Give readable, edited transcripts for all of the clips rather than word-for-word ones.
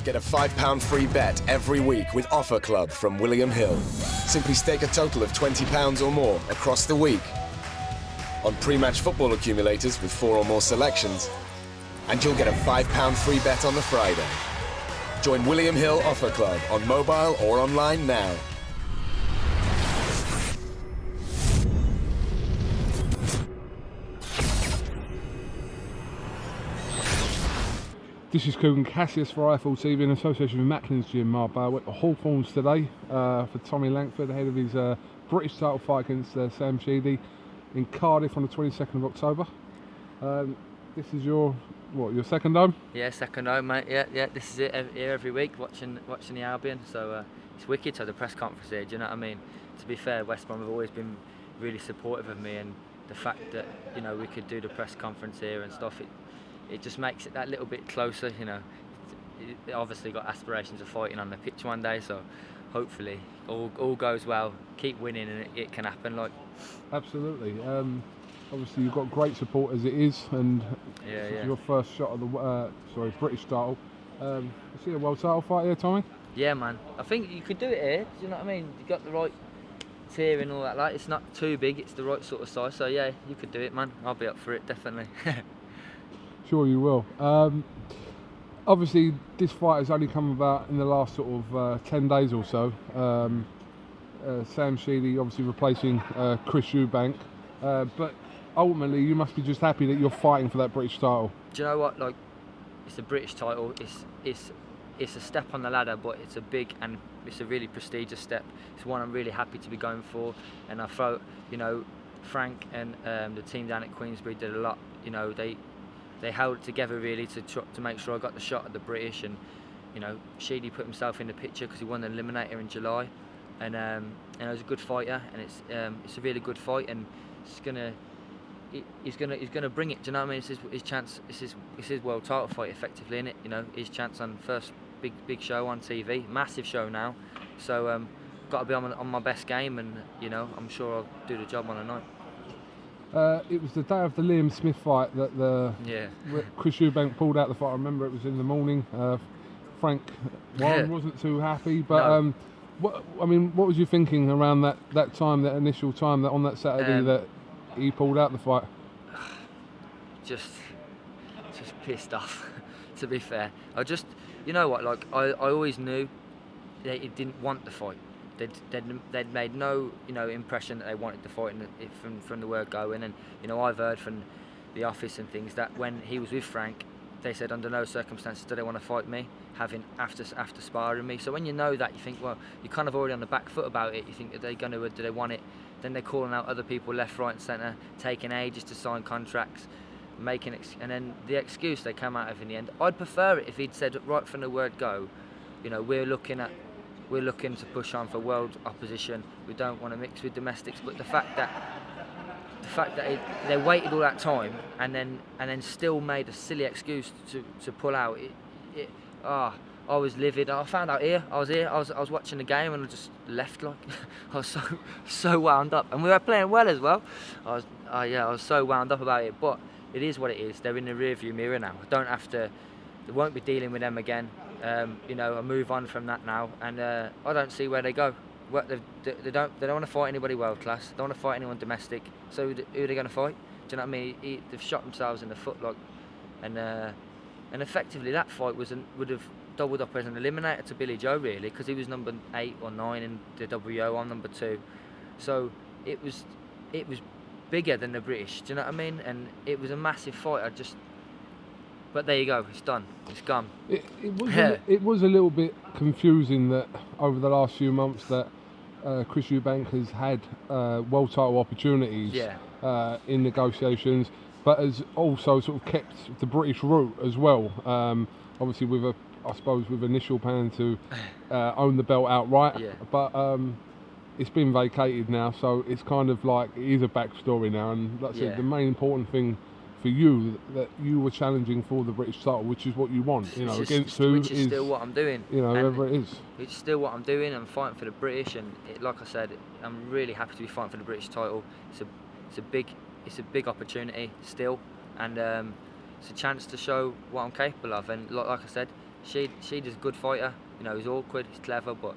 Get a £5 free bet every week with Offer Club from William Hill. Simply stake a total of £20 or more across the week on pre-match football accumulators with 4 or more selections, and you'll get a £5 free bet on the Friday. Join William Hill Offer Club on mobile or online now. This is KUGAN CASSIUS for IFL TV in association with Macklin's Gym Marbella. We're at the Hawthorns today for Tommy Langford ahead of his British title fight against Sam Sheedy in Cardiff on the 22nd of October. This is your second home? Yeah, second home, mate. Yeah. This is it here every week, watching the Albion. So it's wicked to have the press conference here. Do you know what I mean? To be fair, West Brom have always been really supportive of me, and the fact that we could do the press conference here and stuff, it just makes it that little bit closer. It obviously got aspirations of fighting on the pitch one day, so hopefully all goes well. Keep winning, and it can happen. Absolutely. Obviously, you've got great support as it is, and it's your first shot of the British title. You see a world title fight here, Tommy? Yeah, man. I think you could do it here. Do you know what I mean? You got the right tier and all that. It's not too big. It's the right sort of size. So yeah, you could do it, man. I'll be up for it, definitely. Sure, you will. Obviously, this fight has only come about in the last sort of 10 days or so. Sam Sheedy obviously replacing Chris Eubank, but ultimately you must be just happy that you're fighting for that British title. Do you know what? It's a British title. It's a step on the ladder, but it's a really prestigious step. It's one I'm really happy to be going for, and I thought Frank and the team down at Queensbury did a lot. They held it together really to make sure I got the shot at the British, and Sheedy put himself in the picture because he won the Eliminator in July, and he was a good fighter, and it's a really good fight, and he's gonna bring it. Do you know what I mean? It's his chance. It's his world title fight effectively, isn't it? His chance on first big show on TV, massive show now. So got to be on my best game, and I'm sure I'll do the job on the night. It was the day of the Liam Smith fight that Chris Eubank pulled out the fight. I remember it was in the morning. Frank wasn't too happy, but no. What was you thinking around that time, that initial time, that on that Saturday that he pulled out the fight? Just pissed off. To be fair, I always knew that he didn't want the fight. They'd made no impression that they wanted to fight from the word go. And I've heard from the office and things that when he was with Frank, they said under no circumstances do they want to fight me, having after sparring me. So when you know that, you think, well, you're kind of already on the back foot about it. You think, do they want it? Then they're calling out other people left, right and centre, taking ages to sign contracts, and then the excuse they come out of in the end. I'd prefer it if he'd said right from the word go, we're looking to push on for world opposition. We don't want to mix with domestics. But the fact that they waited all that time and then still made a silly excuse to pull out. I was livid. I found out here. I was watching the game and I just left. I was so wound up, and we were playing well as well. I was so wound up about it. But it is what it is. They're in the rearview mirror now. I won't be dealing with them again. I move on from that now, and I don't see where they go. They don't want to fight anybody world class. They don't want to fight anyone domestic. So who are they going to fight? Do you know what I mean? They've shot themselves in the foot, and effectively that fight would have doubled up as an eliminator to Billy Joe really, because he was number 8 or 9 in the WO. I'm number 2, so it was bigger than the British. Do you know what I mean? And it was a massive fight. But there you go, it's done, it's gone. It was a little bit confusing that over the last few months that Chris Eubank has had world title opportunities in negotiations, but has also sort of kept the British route as well. Obviously with initial plan to own the belt outright, but it's been vacated now, so it's kind of like it is a backstory now, and like I said, the main important thing for you that you were challenging for the British title, which is what you want, against who which is still what I'm doing. Whoever it is. It's still what I'm doing. I'm fighting for the British, and like I said, I'm really happy to be fighting for the British title. It's a big opportunity still, and it's a chance to show what I'm capable of. And like I said, Sheedy's a good fighter. You know, he's awkward, he's clever, but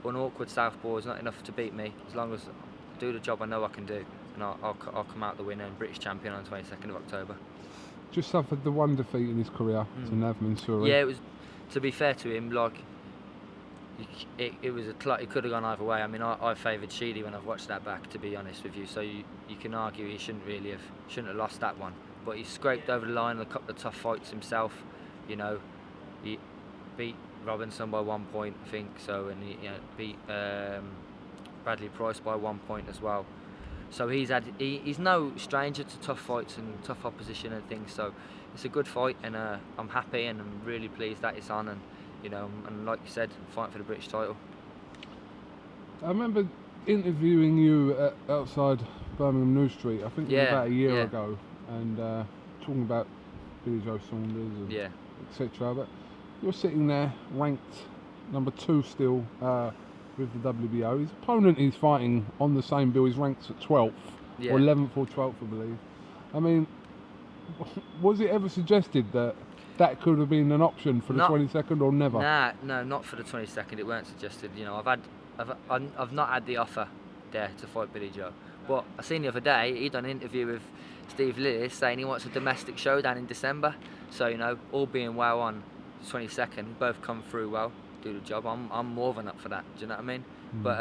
an awkward southpaw is not enough to beat me. As long as I do the job I know I can do, and I'll come out the winner and British champion on the 22nd of October. Just suffered the one defeat in his career to Nav Mansouri. Yeah, it was. To be fair to him, like it was it could have gone either way. I mean, I favoured Sheedy when I've watched that back, to be honest with you. So you can argue he shouldn't have lost that one. But he scraped over the line in a couple of tough fights himself. You know, he beat Robinson by 1 point, I think. So, and he beat Bradley Price by 1 point as well. So he's no stranger to tough fights and tough opposition and things. So it's a good fight, and I'm happy and I'm really pleased that it's on. And you know, and like you said, fighting for the British title. I remember interviewing you outside Birmingham New Street. I think it was about a year ago, and talking about Billy Joe Saunders and etc. But you're sitting there ranked number 2 still with the WBO. His opponent he's fighting on the same bill. He's ranked at 12th or 11th or 12th, I believe. I mean, was it ever suggested that could have been an option for the 22nd or never? No, not for the 22nd. It weren't suggested. You know, I've not had the offer there to fight Billy Joe. But I seen the other day he done an interview with Steve Lillis saying he wants a domestic showdown in December. So you know, all being well on the 22nd, both come through well, do the job. I'm more than up for that. Do you know what I mean? But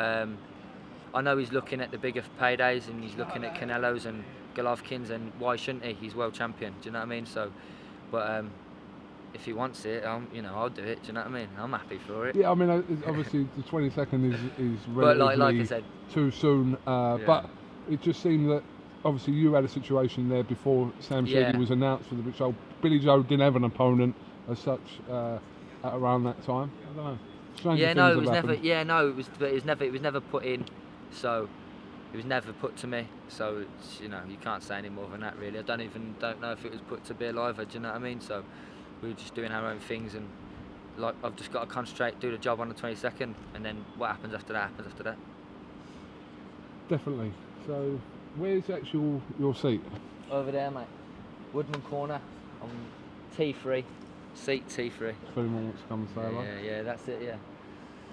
I know he's looking at the bigger paydays and he's looking at Canelo's and Golovkin's, and why shouldn't he? He's world champion. Do you know what I mean? So, but if he wants it, I'll do it. Do you know what I mean? I'm happy for it. Yeah, I mean, obviously the 22nd is relatively like I said, too soon. But it just seemed that obviously you had a situation there before Sam Sheedy was announced for the British title. Billy Joe didn't have an opponent as such at around that time. I don't know. It was never put in. So it was never put to me. So it's, you know, you can't say any more than that really. I don't know if it was put to Bill either. Do you know what I mean? So we were just doing our own things, and like I've just got to concentrate, do the job on the 22nd, and then what happens after that happens after that. Definitely. So where's your seat? Over there, mate. Woodman corner on T3, seat T3. If anyone wants to come and say hello. Yeah, that's it. Yeah.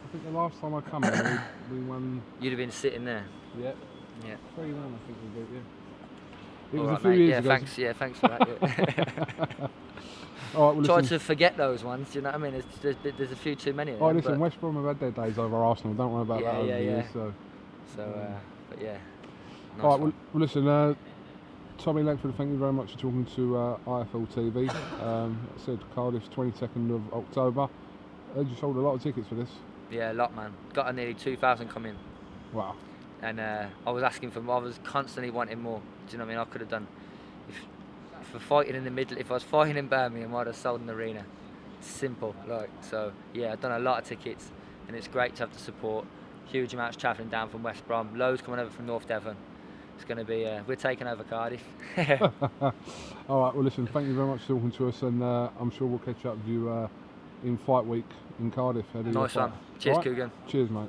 I think the last time I come here, we won. You'd have been sitting there. Yeah. 3-1, I think we beat you. It All was right, a few mate. years Yeah, ago. thanks. Yeah, thanks for that. Yeah. All right, well, Try listen. to forget those ones. Do you know what I mean? There's a few too many. Oh, listen, West Brom have had their days over Arsenal. Don't worry about that over the years. But yeah. Nice. All right, well, listen, Tommy Langford, thank you very much for talking to IFL TV. I said Cardiff, 22nd of October. You sold a lot of tickets for this. Yeah, a lot, man. Got nearly 2,000 come in. Wow. And I was asking for more. I was constantly wanting more. Do you know what I mean? I could have done. If we're fighting in the middle, if I was fighting in Birmingham, I'd have sold an arena. It's simple, like. So yeah, I've done a lot of tickets, and it's great to have the support. Huge amounts travelling down from West Brom, loads coming over from North Devon. It's going to be, we're taking over Cardiff. All right, well listen, thank you very much for talking to us, and I'm sure we'll catch up with you in fight week in Cardiff. Nice one. Cheers, right? KUGAN. Cheers, mate.